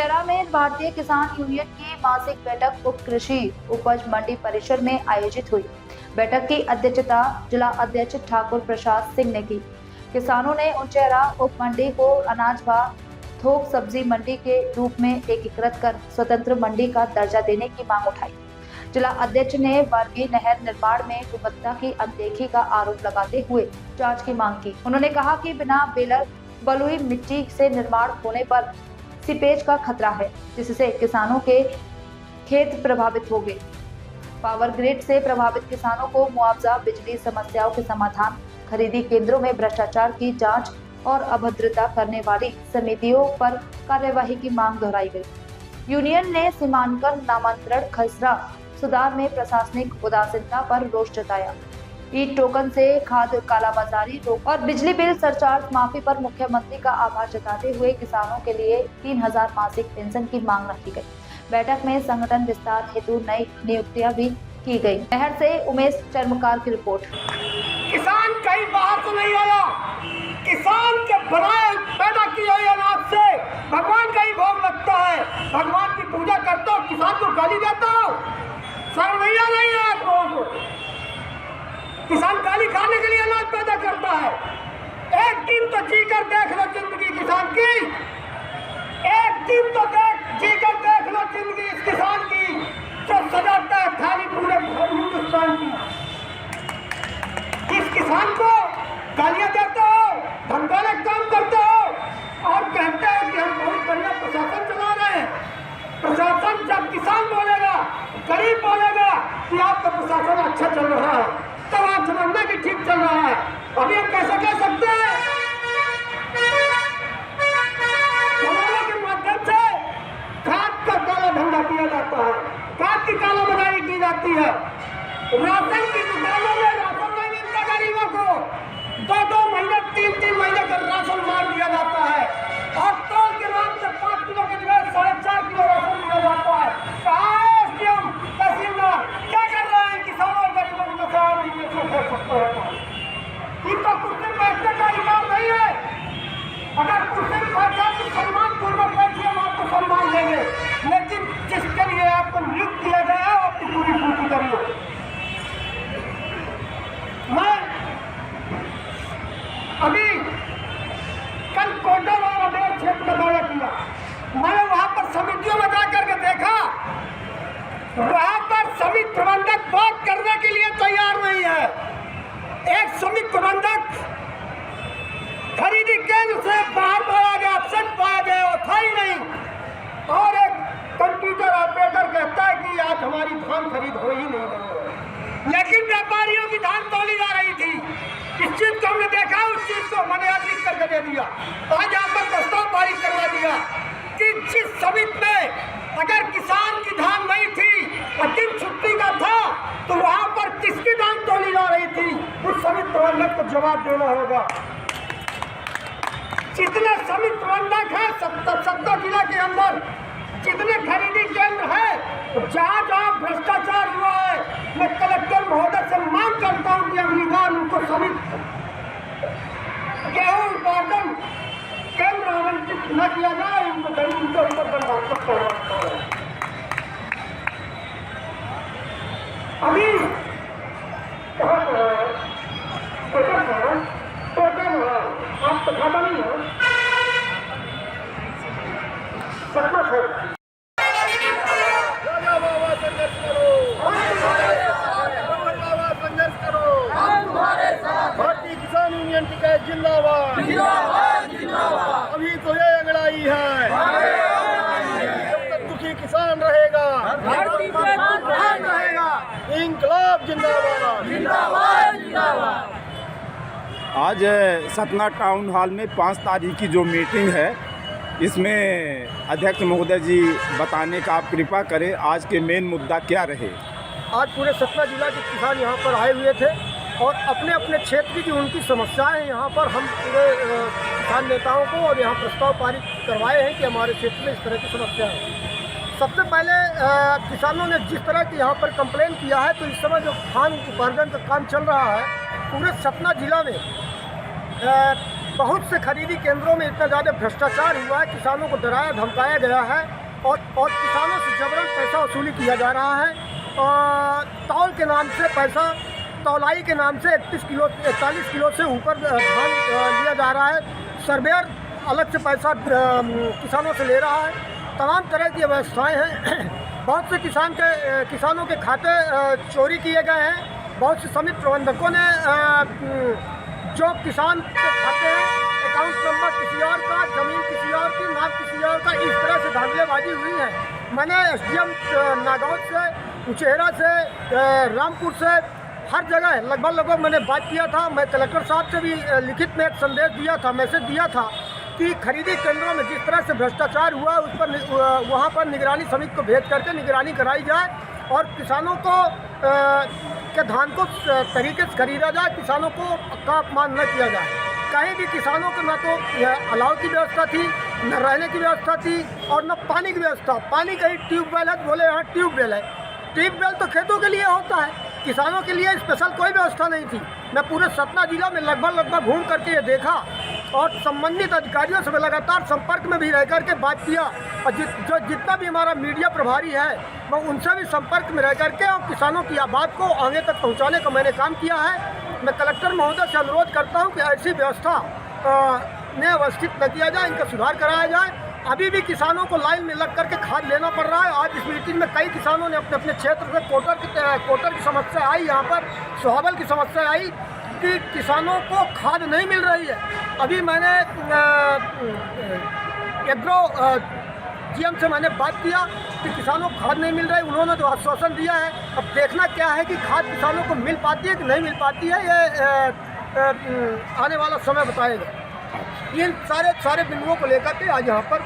उचेरा में भारतीय किसान यूनियन की मासिक बैठक उप कृषि उपज मंडी परिसर में आयोजित हुई। बैठक की अध्यक्षता जिला अध्यक्ष ठाकुर प्रसाद सिंह ने की। किसानों ने उचेरा उप मंडी को अनाज व थोक सब्जी मंडी के रूप में एकीकृत कर स्वतंत्र मंडी का दर्जा देने की मांग उठाई। जिला अध्यक्ष ने वर्गीय नहर निर्माण में गुणवत्ता की अनदेखी का आरोप लगाते हुए जांच की मांग की। उन्होंने कहा कि बिना बेलर बलुई मिट्टी से निर्माण होने पर सीपेज का खतरा है, जिससे किसानों के खेत प्रभावित होंगे। पावर ग्रिड से प्रभावित किसानों को मुआवजा, बिजली समस्याओं के समाधान, खरीदी केंद्रों में भ्रष्टाचार की जांच और अभद्रता करने वाली समितियों पर कार्यवाही की मांग दोहराई गई। यूनियन ने सीमांकन नामांतरण खसरा सुधार में प्रशासनिक उदासीनता पर रोष जताया। ई टोकन से खाद कालाबाजारी रोक और बिजली बिल सरचार्ज माफी पर मुख्यमंत्री का आभार जताते हुए किसानों के लिए 3000 मासिक पेंशन की मांग रखी गई। बैठक में संगठन विस्तार हेतु नई नियुक्तियां भी की गई। नहर से उमेश चर्मकार की रिपोर्ट। किसान कहीं बाहर से नहीं आया, किसान के बनाए पैदा किए हुए अनाज से भगवान का ही भोग लगता है। भगवान की पूजा करता हो, किसान को गाली देता हो, शर्मैया नहीं है आप लोगों को। किसान गाली खाने के लिए अनाज पैदा करता है। एक दिन तो जी कर देख लो जिंदगी किसान की, एक दिन तो जी कर देख लो जिंदगी इस किसान की जो सजाता है थाली पूरे हिंदुस्तान की। इस किसान को गालियां देते हो, धमकाने काम करते हो और कहते हो कि हम बहुत बढ़िया प्रशासन चला रहे हैं। प्रशासन जब किसान बोलेगा, गरीब बोलेगा कि आपका प्रशासन अच्छा चल रहा है, तब आप समझना कि ठीक चल रहा है। अभी हम कैसे कह सकते हैं? दलालों के माध्यम से खाद का काला धंधा किया जाता है, खाद की कालाबाजारी की जाती है। राशन की दुकानों में राशन नहीं मिलता गरीबों को, 2-2 महीने 3-3 महीने का राशन मार दिया जाता है और तौल के नाम से 5 किलो के जगह 4.5 किलो राशन दिया जाता है। कहाँ है एसडीएम, तहसीलदार, क्या कर रहे हैं किसानों और गरीबों को सवाल नहीं कर सकते हैं? इनका कुर्सी बैठने का अधिकार नहीं है। अगर कुर्सी बैठा तो सम्मान पूर्वक बैठिए, हम आपको सम्मान देंगे, लेकिन जिसके लिए आपको नियुक्त किया गया है आपकी पूरी पूर्ति करिए। मैं अभी कल कोटा वाला मेरे क्षेत्र का दौरा किया। मैंने वहां पर समितियों में जाकर के देखा, वहां पर समिति प्रबंधक बात करने के लिए तैयार नहीं है। एक समिति प्रबंधक खरीदी केंद्र से बाहर पाया गया, एब्सेंट पाया गया, वो था ही नहीं। और एक कंप्यूटर ऑपरेटर कहता है कि आज हमारी धान खरीद हो ही नहीं रही है, लेकिन व्यापारियों की धान तौली जा रही थी। इस चीज को हमने देखा, उस चीज को मैंने लिख करके दे दिया। आज यहाँ पर प्रस्ताव पारित करवा दिया कि जिस समिति में अगर किसान की धान नहीं थी और दिन छुट्टी का था तो वहां पर किसकी धान तौली जा रही थी, उस समिति प्रबंधक को जवाब देना होगा। जितने समिति प्रबंधक है 70 जिला के अंदर जितने खरीदी केंद्र है, जहाँ जहाँ भ्रष्टाचार हुआ है, मैं कलेक्टर महोदय से मांग करता हूँ कि अगली बार उनको समिति गेहूं उत्पादन केंद्र आवंटित न किया जाए, उनको गरीब के ऊपर बर्दाश्त करवाना है। अभी आप तो खाता नहीं हो भारतीय किसान यूनियन की कहे जिंदाबाद, अभी तो ये अंगड़ाई है, जब तक दुखी किसान रहेगा, इंकलाब जिंदाबाद। आज सतना टाउन हॉल में 5 तारीख की जो मीटिंग है, इसमें अध्यक्ष महोदय जी बताने का आप कृपा करें, आज के मेन मुद्दा क्या रहे। आज पूरे सतना जिला के किसान यहाँ पर आए हुए थे और अपने अपने क्षेत्र की जो उनकी समस्याएं हैं, यहाँ पर हम पूरे किसान नेताओं को और यहाँ प्रस्ताव पारित करवाए हैं कि हमारे क्षेत्र में इस तरह की समस्या है। सबसे पहले किसानों ने जिस तरह की यहाँ पर कंप्लेन किया है, तो इस समय जो धान उपार्जन का काम चल रहा है पूरे सतना जिला में बहुत से खरीदी केंद्रों में इतना ज़्यादा भ्रष्टाचार हुआ है, किसानों को डराया धमकाया गया है और किसानों से जबरन पैसा वसूली किया जा रहा है। तौल के नाम से पैसा, तौलाई के नाम से 41 किलो से ऊपर धान लिया जा रहा है। सर्वेयर अलग से पैसा किसानों से ले रहा है। तमाम तरह की व्यवस्थाएं हैं। बहुत से किसानों के खाते चोरी किए गए हैं। बहुत से समिति प्रबंधकों ने जो किसान के खाते हैं, अकाउंट नंबर किसी और का, ज़मीन किसी और की, नाम किसी और का, इस तरह से धांधलेबाजी हुई है। मैंने SDM नागौद से, उचेहरा से, रामपुर से, हर जगह लगभग मैंने बात किया था। मैं कलेक्टर साहब से भी लिखित में एक संदेश दिया था, मैसेज दिया था कि खरीदी केंद्रों में जिस तरह से भ्रष्टाचार हुआ उस पर वहाँ पर निगरानी समिति को भेज करके निगरानी कराई जाए और किसानों को के धान को तरीके से खरीदा जाए, किसानों को का अपमान न किया जाए। कहीं भी किसानों को न तो अलाव की व्यवस्था थी, न रहने की व्यवस्था थी और न पानी की व्यवस्था। पानी कहीं ट्यूबवेल है, बोले यहाँ ट्यूबवेल है। ट्यूबवेल तो खेतों के लिए होता है, किसानों के लिए स्पेशल कोई व्यवस्था नहीं थी। मैं पूरे सतना जिला में लगभग घूम करके ये देखा और संबंधित अधिकारियों से लगातार संपर्क में भी रह करके बात किया और जितना भी हमारा मीडिया प्रभारी है मैं उनसे भी संपर्क में रह करके और किसानों की बात को आगे तक पहुंचाने का मैंने काम किया है। मैं कलेक्टर महोदय से अनुरोध करता हूं कि ऐसी व्यवस्था ने व्यवस्थित न किया जाए, इनका सुधार कराया जाए। अभी भी किसानों को लाइन में लग करके खाद लेना पड़ रहा है। आज इस मीटिंग में कई किसानों ने अपने क्षेत्र से कोटर की समस्या आई, यहाँ पर सुहावल की समस्या आई कि किसानों को खाद नहीं मिल रही है। अभी मैंने एग्रो GM से मैंने बात किया कि किसानों को खाद नहीं मिल रही, उन्होंने तो आश्वासन दिया है। अब देखना क्या है कि खाद किसानों को मिल पाती है कि नहीं मिल पाती है, ये आने वाला समय बताएगा। इन सारे बिंदुओं को लेकर के आज यहाँ पर